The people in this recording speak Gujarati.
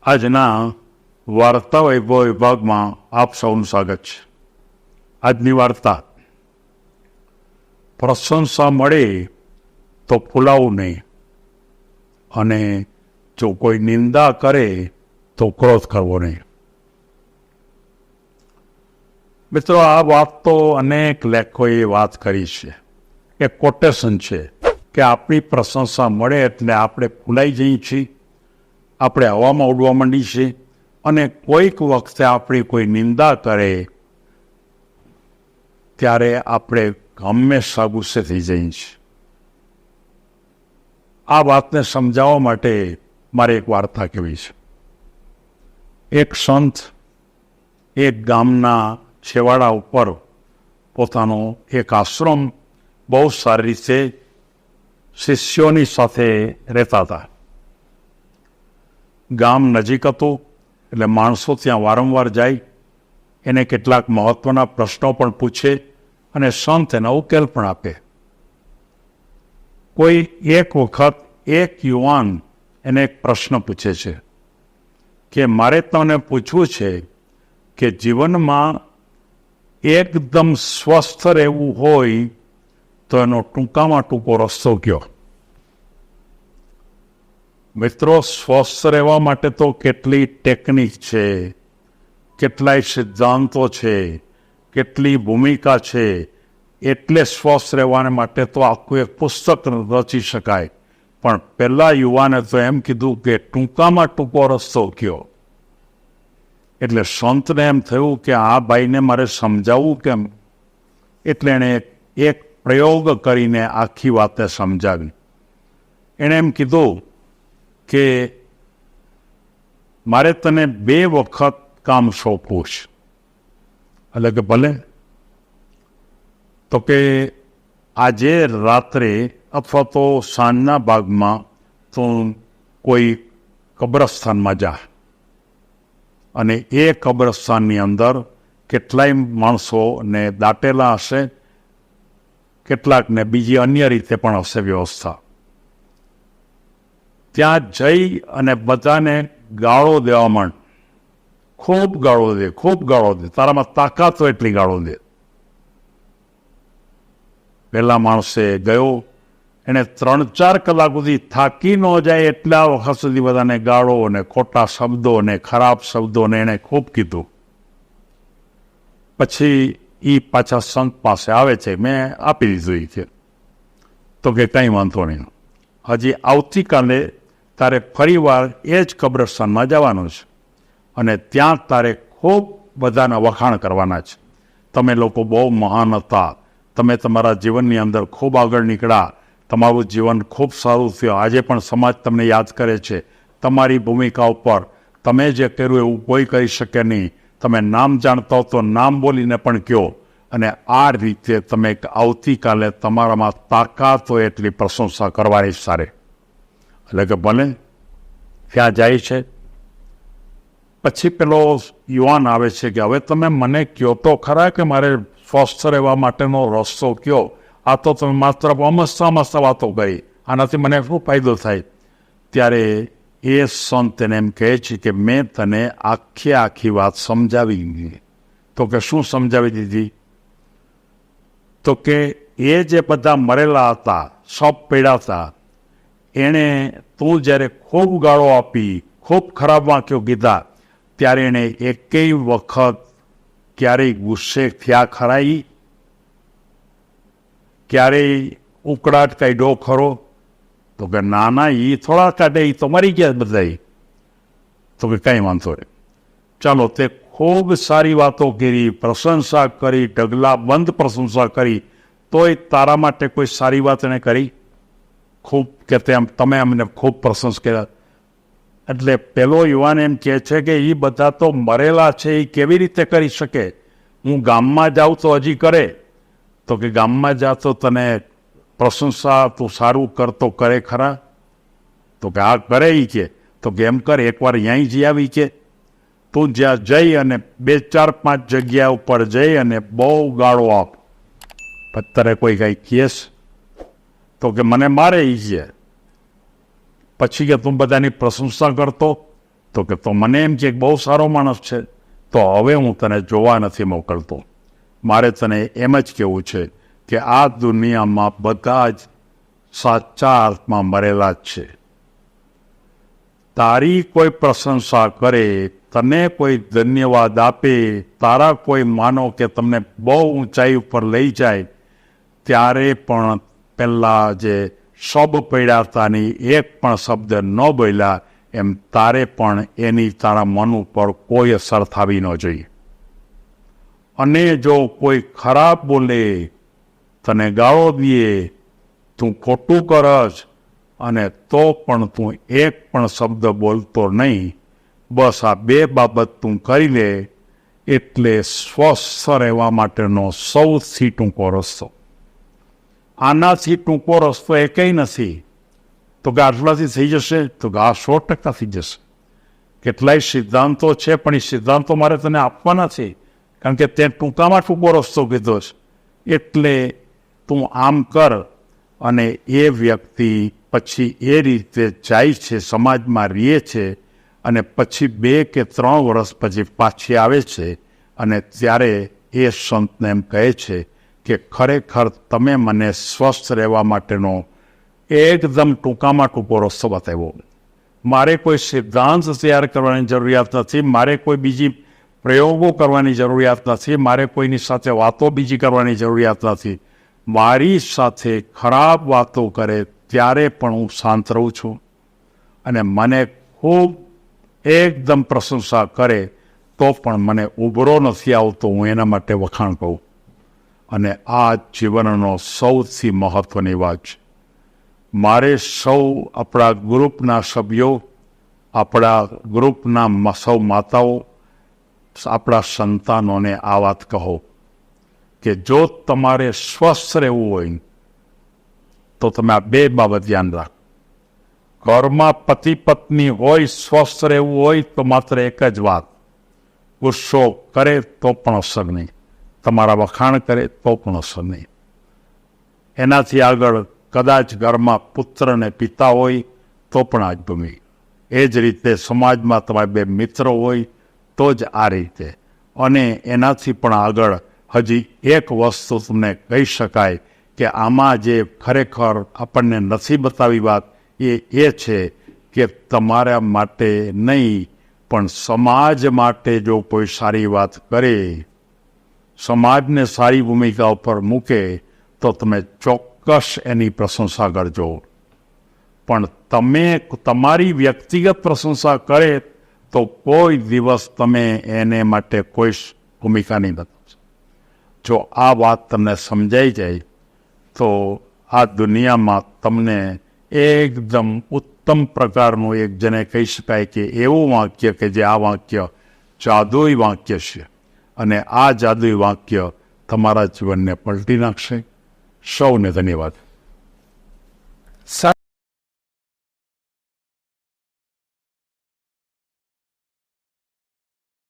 આજના વાર્તા વૈભવ વિભાગમાં આપ સૌનું સ્વાગત છે. આજની વાર્તા, પ્રશંસા મળે તો ફૂલાવું નહીં, અને જો કોઈ નિંદા કરે તો ક્રોધ કરવો નહીં. મિત્રો, આ વાત તો અનેક લેખકોએ વાત કરી છે. એક કોટેશન છે કે આપણી પ્રશંસા મળે એટલે આપણે ફૂલાઈ જઈએ છીએ, આપણે હવામાં ઉડવા માંડીએ છીએ, અને કોઈક વખતે આપણી કોઈ નિંદા કરે ત્યારે આપણે હંમેશા ગુસ્સે થઈ જઈએ છીએ. આ વાતને સમજાવવા માટે મારે એક વાર્તા કહેવી છે. એક સંત એક ગામના છેવાડા ઉપર પોતાનો એક આશ્રમ બહુ સારી રીતે શિષ્યોની સાથે રહેતા હતા. ગામ નજીક હતું એટલે માણસો ત્યાં વારંવાર જાય, એને કેટલાક મહત્ત્વના પ્રશ્નો પણ પૂછે અને સંત એના ઉકેલ પણ આપે. કોઈ એક વખત એક યુવાન એને એક પ્રશ્ન પૂછે છે કે મારે તમને પૂછવું છે કે જીવનમાં એકદમ સ્વસ્થ રહેવું હોય તો એનો ટૂંકામાં ટૂંકો રસ્તો કયો? મિત્રો, સ્વસ્થ રહેવા માટે તો કેટલી ટેકનિક છે, કેટલાય સિદ્ધાંતો છે, કેટલી ભૂમિકા છે. એટલે સ્વસ્થ રહેવાને માટે તો આખું એક પુસ્તક રચી શકાય. પણ પહેલા યુવાને તો એમ કીધું કે ટૂંકામાં ટૂંકો રસ્તો કયો. એટલે સંતને એમ થયું કે આ ભાઈને મારે સમજાવવું કેમ. એટલે એણે એક પ્રયોગ કરીને આખી વાતને સમજાવી. એણે એમ કીધું કે મારે તને 2 વખત કામ સોંપવું છે. એટલે કે ભલે. તો કે આજે રાત્રે અથવા તો સાંજના ભાગમાં તું કોઈ કબ્રસ્તાનમાં જા, અને એ કબ્રસ્તાનની અંદર કેટલાય માણસોને દાટેલા હશે, કેટલાકને બીજી અન્ય રીતે પણ હશે વ્યવસ્થા. ત્યાં જઈ અને બધાને ગાળો દેવા માંડ. ખૂબ ગાળો દે, ખૂબ ગાળો દે, તારામાં તાકાત હોય એટલી ગાળો દે. પહેલા માણસે ગયો, એણે 3-4 કલાક સુધી થાકી ન જાય એટલા વખત સુધી બધાને ગાળો અને ખોટા શબ્દો અને ખરાબ શબ્દોને એણે ખૂબ કીધું. પછી એ પાછા સંત પાસે આવે છે, મેં આપી દીધું છે. તો કે કંઈ વાંધો નહીં, હજી આવતીકાલે તારે ફરીવાર એ જ કબ્રસ્તાનમાં જવાનું છે, અને ત્યાં તારે ખૂબ બધાના વખાણ કરવાના છે. તમે લોકો બહુ મહાન હતા, તમે તમારા જીવનની અંદર ખૂબ આગળ નીકળ્યા, તમારું જીવન ખૂબ સારું થયું, આજે પણ સમાજ તમને યાદ કરે છે. તમારી ભૂમિકા ઉપર તમે જે કર્યું એવું કોઈ કરી શકે નહીં. તમે નામ જાણતા હો તો નામ બોલીને પણ કહો, અને આ રીતે તમે આવતીકાલે તમારામાં તાકાત હોય એટલી પ્રશંસા કરવાની સારે. એટલે કે ભલે. ત્યાં જાય છે. પછી પેલો યુવાન આવે છે કે હવે તમે મને કહો તો ખરા કે મારે સ્વસ્થ રહેવા માટેનો રસ્તો કયો. આ તો તમે માત્ર મસ્ત વાતો કરી, આનાથી મને શું ફાયદો થાય? ત્યારે એ સંત એને એમ કહે છે કે મેં તને આખી વાત સમજાવી દીધી. તો કે શું સમજાવી દીધી? તો કે એ જે બધા મરેલા હતા, સપ પડ્યા હતા, એણે તું જ્યારે ખૂબ ગાળો આપી, ખૂબ ખરાબ વાક્યો કીધા, ત્યારે એણે એકેય વખત ક્યારેય ગુસ્સે થયા ખરાઈ? ક્યારેય ઉકળાટ કાઢ્યો ખરો? તો કે ના, એ થોડા કાઢે, એ તો મરી ગયા બધા. તો કે કંઈ વાંધો નહીં, ચાલો. તે ખૂબ સારી વાતો કરી, પ્રશંસા કરી, ઢગલા બંધ પ્રશંસા કરી, તોય તારા માટે કોઈ સારી વાત એને કરી? ખૂબ કે તમે અમને ખૂબ પ્રશંસા કર્યા. એટલે પેલો યુવાન એમ કહે છે કે એ બધા તો મરેલા છે, એ કેવી રીતે કરી શકે? હું ગામમાં જાઉં તો હજી કરે. તો કે ગામમાં જા તો તને પ્રશંસા તું સારું કરતો કરે ખરા? તો કે આ કરે એ કે. તો કે એમ કર, એકવાર અહીં જઈ આવી કે તું જ્યાં જઈ અને 2-4-5 જગ્યા ઉપર જઈ અને બહુ ગાળો આપ. અત્યારે કોઈ કંઈ કેસ? તો કે મને મારે એ છે. પછી કે તું બધાની પ્રશંસા કરતો, તો કે તો મને એમ કે બહુ સારો માણસ છે, તો હવે હું તને જોવા નથી મોકલતો. મારે તને એમ જ કહેવું છે કે આ દુનિયામાં બધા જ સાચા અર્થમાં મરેલા જ છે. તારી કોઈ પ્રશંસા કરે, તને કોઈ ધન્યવાદ આપે, તારા કોઈ માનો કે તમને બહુ ઊંચાઈ ઉપર લઈ જાય, ત્યારે પણ પહેલાં જે શબ પડ્યા તાની એક પણ શબ્દ ન બોલ્યા, એમ તારે પણ એની તારા મન ઉપર કોઈ અસર થવી ન જોઈએ. અને જો કોઈ ખરાબ બોલે, તને ગાળો દે, તું ખોટું કરસ, અને તો પણ તું એક પણ શબ્દ બોલતો નહીં, બસ આ 2 બાબત તું કરી લે, એટલે સ્વસ્થ રહેવા માટેનો સૌથી ટૂંકો રસ્તો. આનાથી ટૂંકો રસ્તો એ કંઈ નથી. તો કે આટલાથી થઈ જશે? તો કે આ 100% થઈ જશે. કેટલાય સિદ્ધાંતો છે, પણ એ સિદ્ધાંતો મારે તને આપવાના છે, કારણ કે તે ટૂંકામાં ટૂંકો રસ્તો કીધો છે. એટલે તું આમ કર, અને એ વ્યક્તિ પછી એ રીતે જાય છે, સમાજમાં રહે છે, અને પછી 2 કે 3 વર્ષ પછી પાછી આવે છે, અને ત્યારે એ સંતને એમ કહે છે કે ખરેખર તમે મને સ્વસ્થ રહેવા માટેનો એકદમ ટૂંકામાં ટૂંકો રસ્તો બતાવ્યો. મારે કોઈ સિદ્ધાંત તૈયાર કરવાની જરૂરિયાત નથી, મારે કોઈ બીજી પ્રયોગો કરવાની જરૂરિયાત નથી, મારે કોઈની સાથે વાતો બીજી કરવાની જરૂરિયાત નથી. મારી સાથે ખરાબ વાતો કરે ત્યારે પણ હું શાંત રહું છું, અને મને ખૂબ એકદમ પ્રશંસા કરે તો પણ મને ઉભરો નથી આવતો, હું એના માટે વખાણ કહું. અને આ જીવનનો સૌથી મહત્ત્વની વાત છે. મારે સૌ આપણા ગ્રુપના સભ્યો, આપણા ગ્રુપના સૌ માતાઓ, આપણા સંતાનોને આ વાત કહો કે જો તમારે સ્વસ્થ રહેવું હોય તો તમે આ 2 બાબત ધ્યાન રાખો. ઘરમાં પતિ પત્ની હોય, સ્વસ્થ રહેવું હોય તો માત્ર એક જ વાત, ગુસ્સો કરે તો પણ અસર નહીં, તમારા વખાણ કરે તો પણ અસર નહીં. એનાથી આગળ કદાચ ઘરમાં પુત્ર અને પિતા હોય તો પણ આ જ ભૂમિ. એ જ રીતે સમાજમાં તમારા 2 મિત્રો હોય તો જ આ રીતે. અને એનાથી પણ આગળ હજી એક વસ્તુ તમને કહી શકાય કે આમાં જે ખરેખર આપણને નથી બતાવી વાત એ છે કે તમારા માટે નહીં પણ સમાજ માટે જો કોઈ સારી વાત કરે, સમાજને સારી ભૂમિકા ઉપર મૂકે, તો તમે ચોક્કસ એની પ્રશંસા કરજો. પણ તમે તમારી વ્યક્તિગત પ્રશંસા કરે તો કોઈ દિવસ તમે એને માટે કોઈ ભૂમિકા નહીં બતાવશો. જો આ વાત તમને સમજાઈ જાય તો આ દુનિયામાં તમને એકદમ ઉત્તમ પ્રકારનું એક જેને કહી શકાય કે એવું વાક્ય કે જે આ વાક્ય જાદુઈ વાક્ય છે, અને આ જાદુઈ વાક્ય તમારા જીવનને પલટી નાખશે. સૌને ધન્યવાદ.